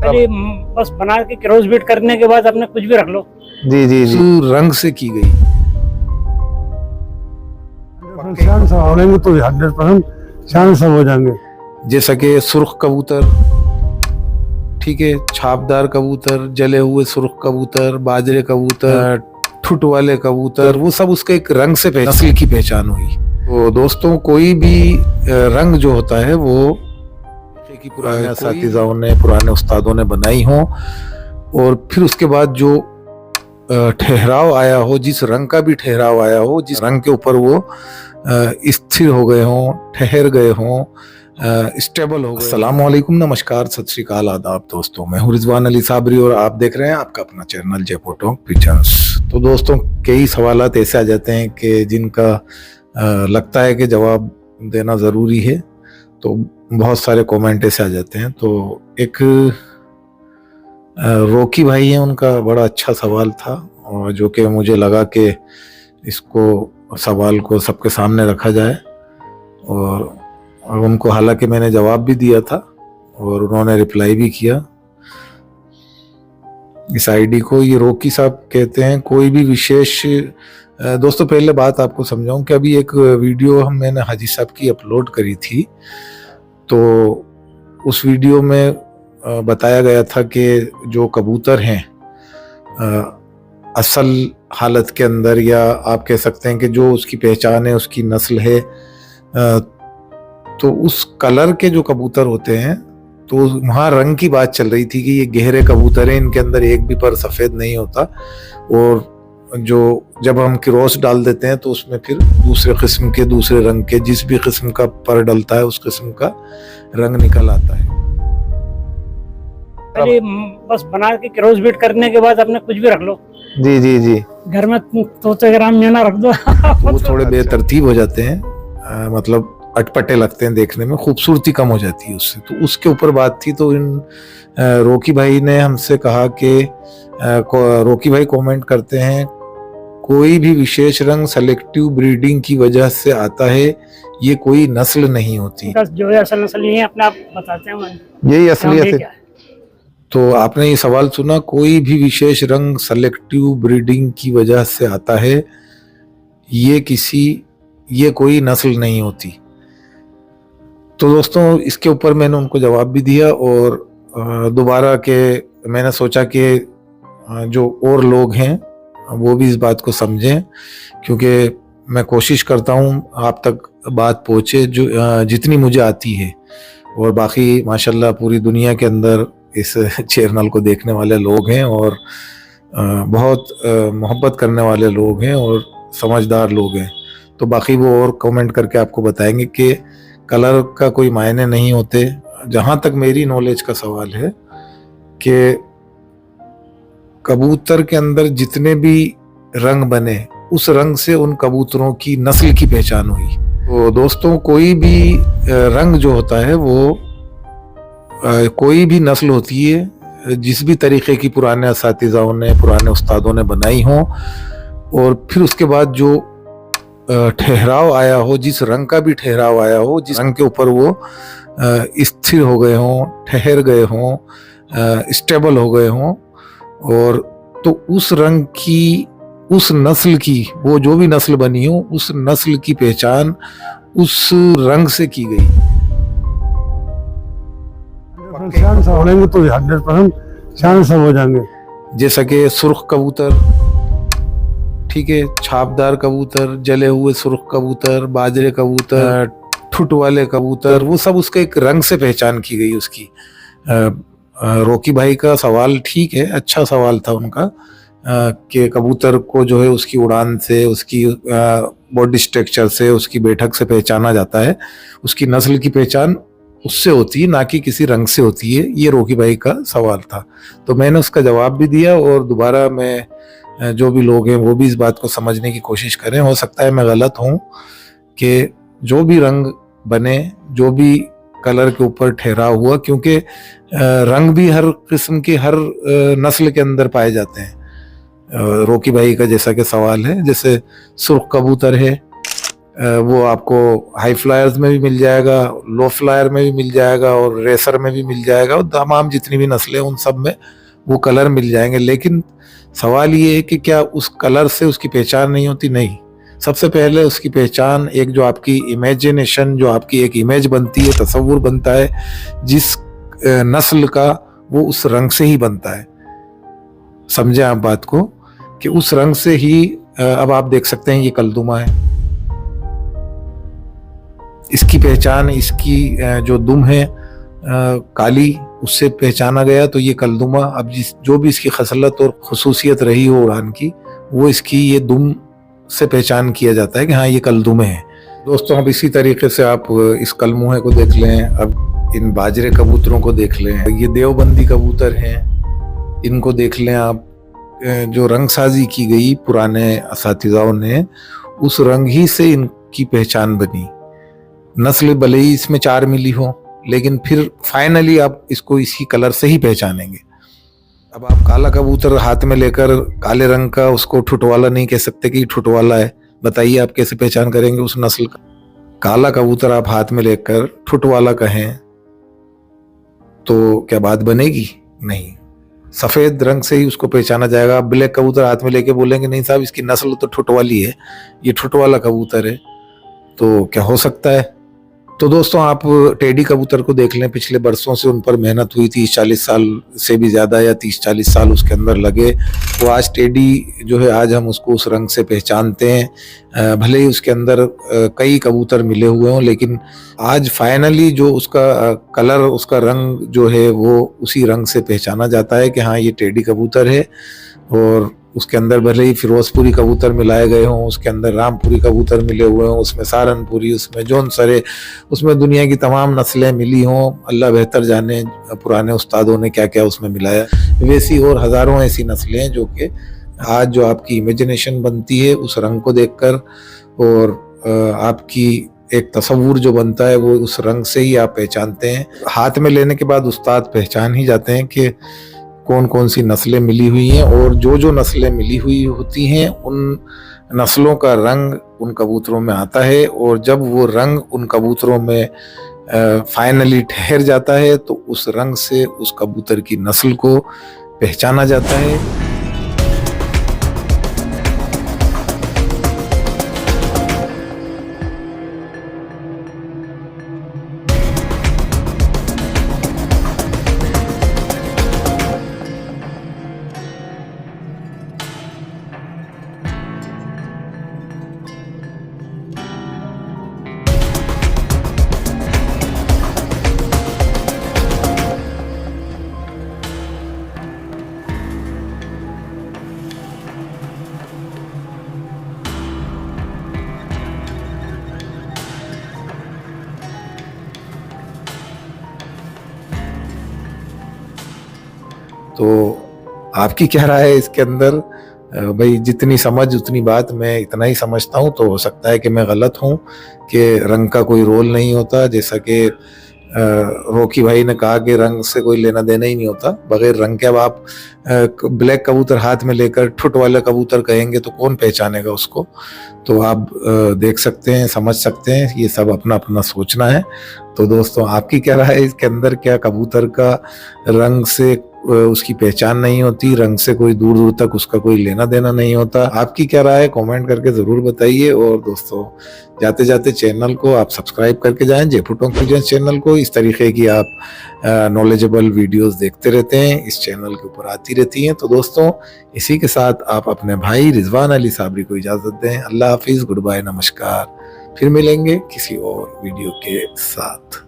पहले बस बना के क्रॉस बीट करने के बाद अपने कुछ भी रख लो। जी जी जी, रंग से की गई। शान सब होंगे तो 100% शान सब हो जाएंगे। जैसा कि सुर्ख कबूतर, ठीक है, छापदार कबूतर, जले हुए सुर्ख कबूतर, बाजरे कबूतर, ठुट वाले कबूतर, वो सब उसके एक रंग से नस्ल की पहचान हुई। तो दोस्तों, कोई भी रंग जो होता है वो कि पुराने असातिज़ाओं ने, पुराने उस्तादों ने बनाई हो, और फिर उसके बाद जो ठहराव आया हो, जिस रंग का भी ठहराव आया हो, जिस रंग के ऊपर वो स्थिर हो गए हों, ठहर गए हों, स्टेबल हो गए। अस्सलामु अलैकुम, नमस्कार, सत श्री अकाल, आदाब दोस्तों। मैं हूं रिजवान अली साबरी और आप देख रहे हैं आपका अपना चैनल जयपुर टॉक पिक्चर्स। तो दोस्तों, कई सवालात ऐसे आ जाते हैं कि जिनका लगता है कि जवाब देना ज़रूरी है, तो बहुत सारे कमेंट ऐसे आ जाते हैं। तो एक रोकी भाई हैं, उनका बड़ा अच्छा सवाल था, और जो कि मुझे लगा कि इसको सवाल को सबके सामने रखा जाए, और उनको हालांकि मैंने जवाब भी दिया था और उन्होंने रिप्लाई भी किया। इस आईडी को ये रोकी साहब कहते हैं, कोई भी विशेष। दोस्तों, पहले बात आपको समझाऊं कि अभी एक वीडियो मैंने हाजी साहब की अपलोड करी थी, तो उस वीडियो में बताया गया था कि जो कबूतर हैं असल हालत के अंदर, या आप कह सकते हैं कि जो उसकी पहचान है, उसकी नस्ल है, तो उस कलर के जो कबूतर होते हैं, तो वहाँ रंग की बात चल रही थी कि ये गहरे कबूतर हैं, इनके अंदर एक भी पर सफ़ेद नहीं होता, और जो जब हम क्रॉस डाल देते हैं तो उसमें फिर दूसरे किस्म के, दूसरे रंग के, जिस भी किस्म का पर डलता है उस किस्म का रंग निकल आता है। पहले बस बना के क्रॉस बीट करने के बाद अपने कुछ भी रख लो। जी जी जी, घर में 200 ग्राम मेना रख दो। वो थोड़े बेतरतीब हो जाते हैं, मतलब अटपटे लगते हैं देखने में, खूबसूरती कम हो जाती है उससे। तो उसके ऊपर बात थी। तो इन रोकी भाई ने हमसे कहा कि रोकी भाई कमेंट करते हैं, कोई भी विशेष रंग सेलेक्टिव ब्रीडिंग की वजह से आता है, ये कोई नस्ल नहीं होती। जो है असल नस्ल ये अपने आप बताते हैं, यही असलियत है। तो आपने ये सवाल सुना, कोई भी विशेष रंग सेलेक्टिव ब्रीडिंग की वजह से आता है, ये कोई नस्ल नहीं होती। तो दोस्तों, इसके ऊपर मैंने उनको जवाब भी दिया, और दोबारा के मैंने सोचा कि जो और लोग हैं वो भी इस बात को समझें, क्योंकि मैं कोशिश करता हूँ आप तक बात पहुँचे जो जितनी मुझे आती है। और बाकी माशाल्लाह पूरी दुनिया के अंदर इस चैनल को देखने वाले लोग हैं, और बहुत मोहब्बत करने वाले लोग हैं, और समझदार लोग हैं। तो बाकी वो और कमेंट करके आपको बताएंगे कि कलर का कोई मायने नहीं होते। जहाँ तक मेरी नॉलेज का सवाल है कि कबूतर के अंदर जितने भी रंग बने, उस रंग से उन कबूतरों की नस्ल की पहचान हुई। तो दोस्तों, कोई भी रंग जो होता है वो कोई भी नस्ल होती है, जिस भी तरीके की पुराने असातिज़ाओं ने, पुराने उस्तादों ने बनाई हो, और फिर उसके बाद जो ठहराव आया हो, जिस रंग का भी ठहराव आया हो, जिस रंग के ऊपर वो स्थिर हो गए हों, ठहर गए हों, स्टेबल हो गए हों, और तो उस रंग की, उस नस्ल की, वो जो भी नस्ल बनी हो, उस नस्ल की पहचान उस रंग से की गई। शान सब होंगे तो 100% शान सब हो जाएंगे। जैसा कि सुर्ख कबूतर, ठीक है, छापदार कबूतर, जले हुए सुर्ख कबूतर, बाजरे कबूतर, ठुट वाले कबूतर, वो सब उसके एक रंग से पहचान की गई उसकी। रोकी भाई का सवाल ठीक है, अच्छा सवाल था उनका, कि कबूतर को जो है उसकी उड़ान से, उसकी बॉडी स्ट्रक्चर से, उसकी बैठक से पहचाना जाता है। उसकी नस्ल की पहचान उससे होती है, ना कि किसी रंग से होती है। ये रोकी भाई का सवाल था, तो मैंने उसका जवाब भी दिया, और दोबारा मैं जो भी लोग हैं वो भी इस बात को समझने की कोशिश करें। हो सकता है मैं गलत हूँ, कि जो भी रंग बने, जो भी कलर के ऊपर ठहराव हुआ, क्योंकि रंग भी हर किस्म के, हर नस्ल के अंदर पाए जाते हैं। रोकी भाई का जैसा कि सवाल है, जैसे सुर्ख कबूतर है, वो आपको हाई फ्लायर्स में भी मिल जाएगा, लो फ्लायर में भी मिल जाएगा और रेसर में भी मिल जाएगा और तमाम जितनी भी नस्लें उन सब में वो कलर मिल जाएंगे। लेकिन सवाल ये है कि क्या उस कलर से उसकी पहचान नहीं होती? नहीं। सबसे पहले उसकी पहचान एक जो आपकी इमेजिनेशन, जो आपकी एक इमेज बनती है, तस्वुर बनता है जिस नस्ल का, वो उस रंग से ही बनता है। समझे आप बात को कि उस रंग से ही अब आप देख सकते हैं ये कलदुमा है, इसकी पहचान इसकी जो दुम है काली, उससे पहचाना गया तो ये कलदुमा। अब जो भी इसकी खसलत और खसूसियत रही हो उड़ान की, वो इसकी ये दुम से पहचान किया जाता है कि हाँ ये कलदुमे हैं। दोस्तों अब इसी तरीके से आप इस कलमुहे को देख लें, अब इन बाजरे कबूतरों को देख लें, ये देवबंदी कबूतर हैं, इनको देख लें आप। जो रंगसाजी की गई पुराने असातिज़ाओं ने, उस रंग ही से इनकी पहचान बनी। नस्ल भले ही इसमें 4 मिली हो, लेकिन फिर फाइनली आप इसको इसी कलर से ही पहचानेंगे। अब आप काला कबूतर हाथ में लेकर काले रंग का उसको ठुटवाला नहीं कह सकते कि ठुटवाला है। बताइए आप कैसे पहचान करेंगे उस नस्ल का? काला कबूतर आप हाथ में लेकर ठुटवाला कहें तो क्या बात बनेगी? नहीं। सफेद रंग से ही उसको पहचाना जाएगा। आप ब्लैक कबूतर हाथ में लेके बोलेंगे नहीं साहब इसकी नस्ल तो ठुटवाली है, ये ठुटवाला कबूतर है, तो क्या हो सकता है? तो दोस्तों आप टेडी कबूतर को देख लें, पिछले बरसों से उन पर मेहनत हुई, 30-40 साल से भी ज़्यादा या 30-40 साल उसके अंदर लगे, तो आज टेडी जो है आज हम उसको उस रंग से पहचानते हैं। भले ही उसके अंदर कई कबूतर मिले हुए हों, लेकिन आज फाइनली जो उसका कलर, उसका रंग जो है वो उसी रंग से पहचाना जाता है कि हाँ ये टेडी कबूतर है। और उसके अंदर भले ही फिरोजपुरी कबूतर मिलाए गए हों, उसके अंदर रामपुरी कबूतर मिले हुए हों, उसमें सहारनपुरी, उसमें जौनसरे, उसमें दुनिया की तमाम नस्लें मिली हों, अल्लाह बेहतर जाने पुराने उस्तादों ने क्या क्या उसमें मिलाया। वैसी और हज़ारों ऐसी नस्लें हैं जो कि आज जो आपकी इमेजिनेशन बनती है उस रंग को देखकर, और आपकी एक तस्वुर जो बनता है वो उस रंग से ही आप पहचानते हैं। हाथ में लेने के बाद उस्ताद पहचान ही जाते हैं कि कौन कौन सी नस्लें मिली हुई हैं, और जो जो नस्लें मिली हुई होती हैं उन नस्लों का रंग उन कबूतरों में आता है। और जब वो रंग उन कबूतरों में फाइनली ठहर जाता है तो उस रंग से उस कबूतर की नस्ल को पहचाना जाता है। तो आपकी क्या राय है इसके अंदर? भाई जितनी समझ उतनी बात, मैं इतना ही समझता हूँ, तो हो सकता है कि मैं गलत हूँ कि रंग का कोई रोल नहीं होता। जैसा कि रोकी भाई ने कहा कि रंग से कोई लेना देना ही नहीं होता, बगैर रंग के। अब आप ब्लैक कबूतर हाथ में लेकर ठुट वाला कबूतर कहेंगे तो कौन पहचानेगा उसको? तो आप देख सकते हैं, समझ सकते हैं, ये सब अपना अपना सोचना है। तो दोस्तों आपकी क्या राय है इसके अंदर? क्या कबूतर का रंग से उसकी पहचान नहीं होती? रंग से कोई दूर दूर तक उसका कोई लेना देना नहीं होता? आपकी क्या राय है कमेंट करके ज़रूर बताइए। और दोस्तों जाते जाते चैनल को आप सब्सक्राइब करके जाएं, जयपुर टॉक पिजन्स चैनल को। इस तरीके की आप नॉलेजेबल वीडियोस देखते रहते हैं, इस चैनल के ऊपर आती रहती हैं। तो दोस्तों इसी के साथ आप अपने भाई रिजवान अली साबरी को इजाज़त दें। अल्लाह हाफिज़, गुड बाय, नमस्कार। फिर मिलेंगे किसी और वीडियो के साथ।